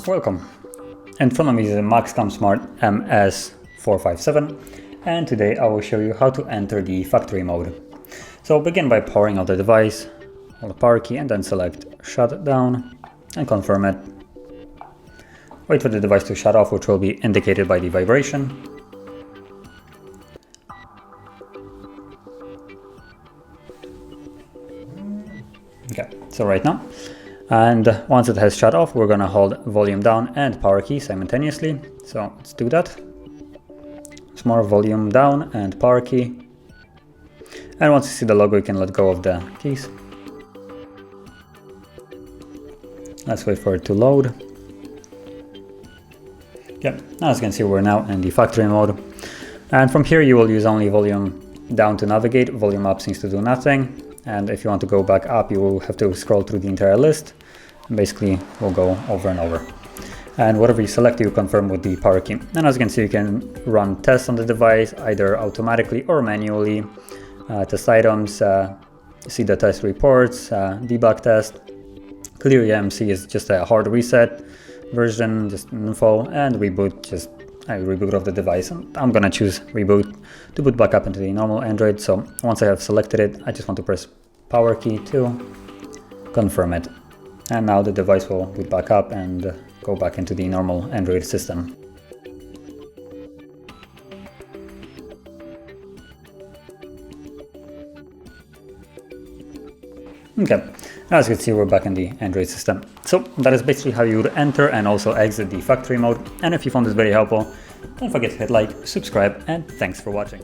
Welcome. In front of me is a MAXCOM Smart MS457, and today I will show you how to enter the factory mode. So begin by powering out the device, hold the power key and then select shut down and confirm it. Wait for the device to shut off, which will be indicated by the vibration. Okay, so right now. And once it has shut off, we're gonna hold volume down and power key simultaneously. So let's do that. Some more volume down and power key. And once you see the logo, you can let go of the keys. Let's wait for it to load. Yep, as you can see, we're now in the factory mode. And from here, you will use only volume down to navigate. Volume up seems to do nothing. And if you want to go back up, you will have to scroll through the entire list. And basically, we'll go over and over. And whatever you select, you confirm with the power key. And as you can see, you can run tests on the device, either automatically or manually. Test items, see the test reports, debug test. Clear EMC is just a hard reset version, just info, and reboot, just a reboot of the device. And I'm gonna choose reboot to boot back up into the normal Android. So once I have selected it, I just want to press power key to confirm it. And now the device will boot back up and go back into the normal Android system. Okay, as you can see, we're back in the Android system. So that is basically how you would enter and also exit the factory mode. And if you found this very helpful, don't forget to hit like, subscribe, and thanks for watching.